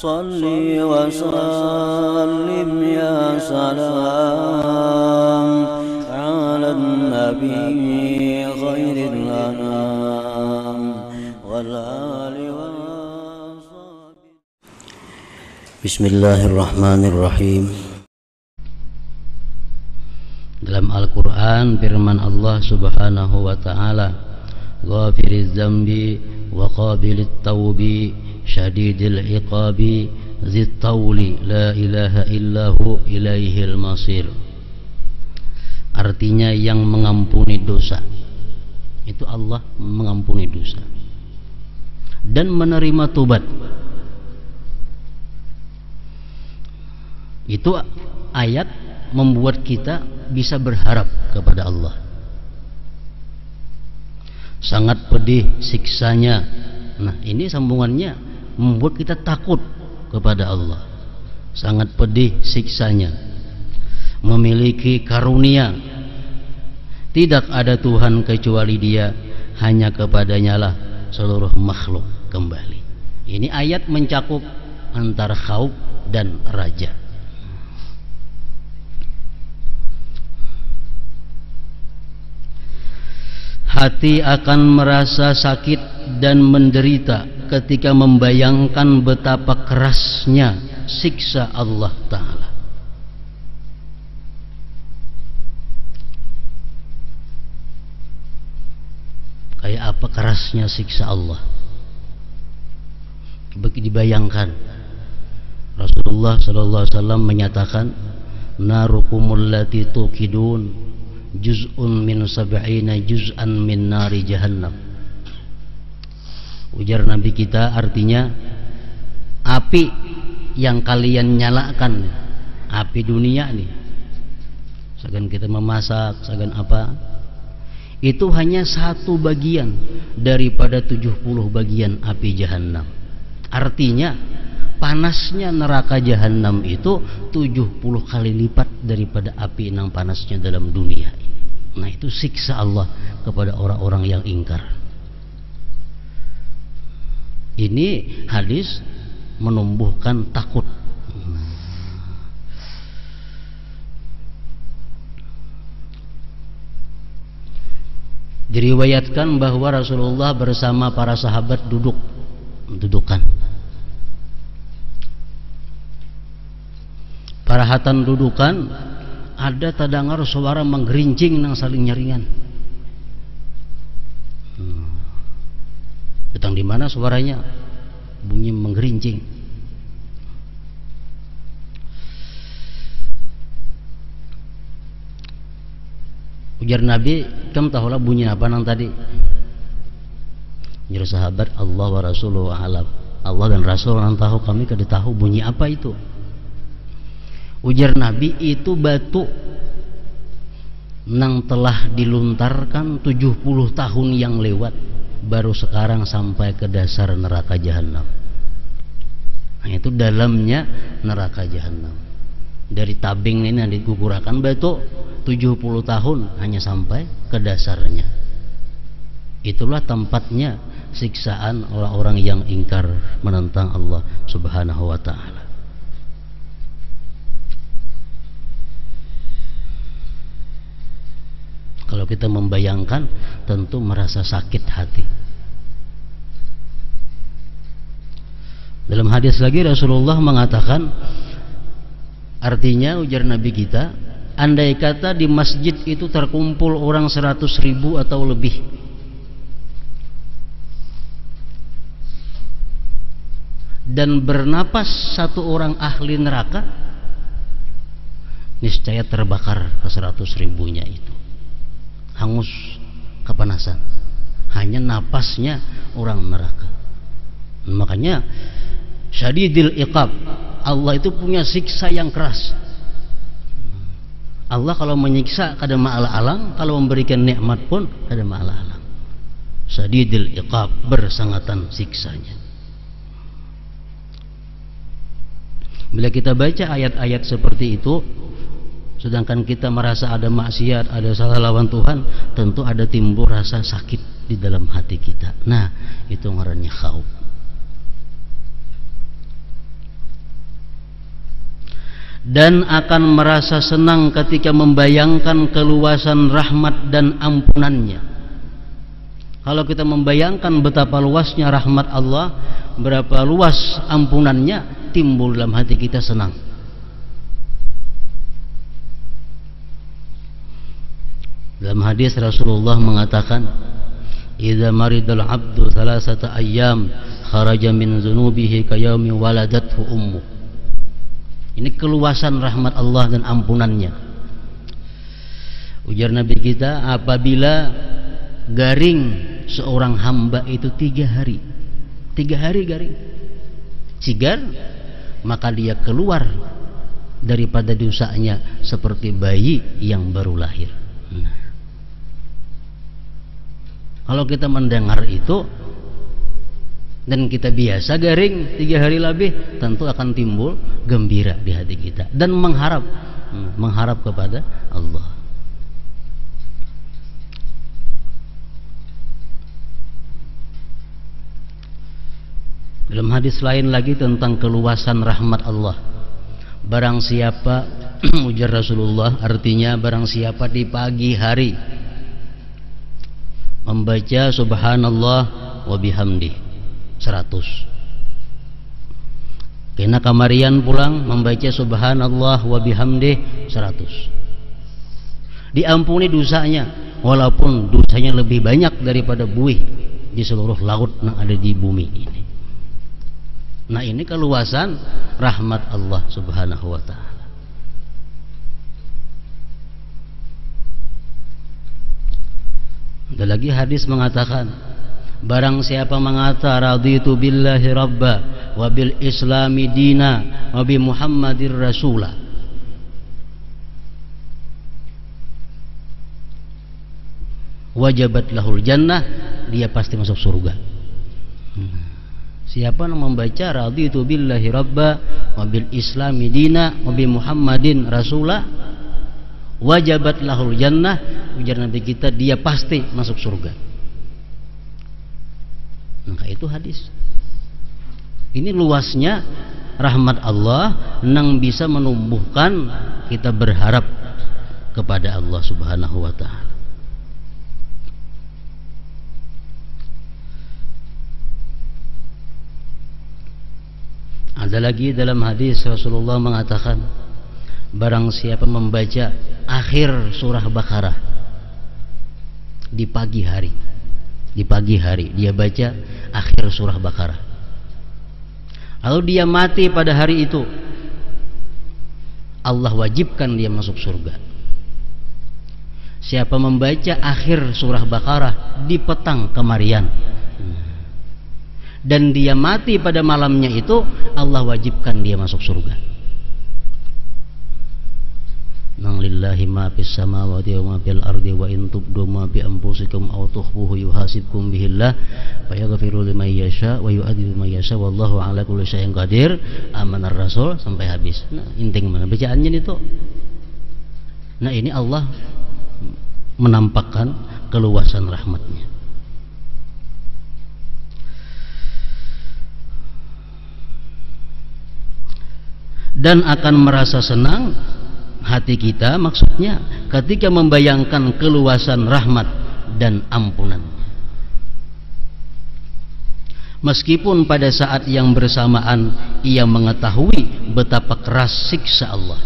Salli wa sallim ya salam ala nabi khairil anam wal ali wa sahbihi. Bismillahirrahmanirrahim. Dalam Al-Quran firman Allah subhanahu wa ta'ala, ghafiriz zambi wa qabilit tawbi syadidil iqabi zid tawli la ilaha illahu ilaihil masir. Artinya yang mengampuni dosa. Itu Allah mengampuni dosa dan menerima tobat. Itu ayat membuat kita bisa berharap kepada Allah. Sangat pedih siksanya. Nah, ini sambungannya membuat kita takut kepada Allah. Sangat pedih siksanya. Memiliki karunia. Tidak ada Tuhan kecuali Dia, hanya kepadanya lah seluruh makhluk kembali. Ini ayat mencakup antara khauf dan raja. Hati akan merasa sakit dan menderita ketika membayangkan betapa kerasnya siksa Allah Ta'ala. Kayak apa kerasnya siksa Allah? Dibayangkan. Rasulullah SAW menyatakan, narukumul lati tuqidun juz'un min sab'ina juz'an min nari jahannam. Ujar Nabi kita, artinya api yang kalian nyalakan, api dunia nih, seakan kita memasak, seakan apa, itu hanya satu bagian daripada 70 bagian api jahannam. Artinya panasnya neraka jahanam itu 70 kali lipat daripada api yang panasnya dalam dunia. Nah, itu siksa Allah kepada orang-orang yang ingkar. Ini hadis menumbuhkan takut. Diriwayatkan bahwa Rasulullah bersama para sahabat dudukan. Parahatan dudukan, ada tadangar suara menggerincing nang saling nyaringan. Datang di mana suaranya? Bunyi menggerincing. Ujar Nabi, kamu tahulah bunyi apa nang tadi? Ujar sahabat, Allah wa Rasuluhu a'lam. Allah dan Rasul nang tahu, kami kada tahu bunyi apa itu. Ujar Nabi, itu batu nang telah diluntarkan 70 tahun yang lewat, baru sekarang sampai ke dasar neraka jahanam. Nah, itu dalamnya neraka jahanam. Dari tabing ini yang digugurkan batu 70 tahun hanya sampai ke dasarnya. Itulah tempatnya siksaan orang-orang yang ingkar menentang Allah Subhanahu wa ta'ala. Kalau kita membayangkan, tentu merasa sakit hati. Dalam hadis lagi Rasulullah mengatakan, artinya ujar Nabi kita, andai kata di masjid itu terkumpul orang 100.000 atau lebih, dan bernapas satu orang ahli neraka, niscaya terbakar ke 100.000-nya itu, hangus kepanasan, hanya napasnya orang neraka. Makanya syadidil iqab, Allah itu punya siksa yang keras. Allah kalau menyiksa kada ma'al-alang, kalau memberikan nikmat pun kada ma'al-alang. Syadidil iqab, bersangatan siksanya. Bila kita baca ayat-ayat seperti itu, sedangkan kita merasa ada maksiat, ada salah lawan Tuhan, tentu ada timbul rasa sakit di dalam hati kita. Nah, itu ngarannya khauf. dan akan merasa senang ketika membayangkan keluasan rahmat dan ampunannya. Kalau kita membayangkan betapa luasnya rahmat Allah, berapa luas ampunannya, timbul dalam hati kita senang. Dalam hadis Rasulullah mengatakan, "Idza maridal 'abdu thalathata ayyam kharaja min dzunubihi kayaumi waladathu ummu." Ini keluasan rahmat Allah dan ampunannya. Ujar Nabi kita, apabila garing seorang hamba itu 3 hari, 3 hari garing, sigar, maka dia keluar daripada dosanya seperti bayi yang baru lahir. Kalau kita mendengar itu dan kita biasa garing 3 hari lebih, tentu akan timbul gembira di hati kita dan mengharap kepada Allah. Dalam hadis lain lagi tentang keluasan rahmat Allah, barang siapa ujar Rasulullah, artinya barang siapa di pagi hari membaca subhanallah wa bihamdi 100, kena kamarian pulang membaca subhanallah wa bihamdi 100, diampuni dosanya walaupun dosanya lebih banyak daripada buih di seluruh laut yang ada di bumi ini. Nah, ini keluasan rahmat Allah subhanahu wa ta'ala. Ada lagi hadis mengatakan, barang siapa mengata raditu billahi rabba wa bil islami dina wa bi muhammadir rasula, wajabat lahul jannah, dia pasti masuk surga. Siapa yang membaca raditu billahi rabba wa bil islami dina wa bi muhammadin rasula, wajabat lahul jannah, ujar Nabi kita, dia pasti masuk surga. Maka itu hadis. Ini luasnya rahmat Allah yang bisa menumbuhkan kita berharap kepada Allah subhanahu wa ta'ala. Ada lagi dalam hadis Rasulullah mengatakan, barang siapa membaca akhir surah Baqarah di pagi hari, dia baca akhir surah Baqarah, lalu dia mati pada hari itu, Allah wajibkan dia masuk surga. Siapa membaca akhir surah Baqarah di petang kemarian dan dia mati pada malamnya itu, Allah wajibkan dia masuk surga. Nang lillahi ma fis samawati wa ma fil ardi wa in tubdu ma bi anfusikum aw tukhfuhu yuhasibkum bihillah fa yaghfiru liman yasha wa yu'adzibu man yasha wallahu ala kulli syai'in qadir. Amanar Rasul sampai habis. Nah, inting mana bacaannya itu. Nah, ini Allah menampakkan keluasan rahmatnya. Dan akan merasa senang hati kita, maksudnya ketika membayangkan keluasan rahmat dan ampunan, meskipun pada saat yang bersamaan ia mengetahui betapa keras siksa Allah.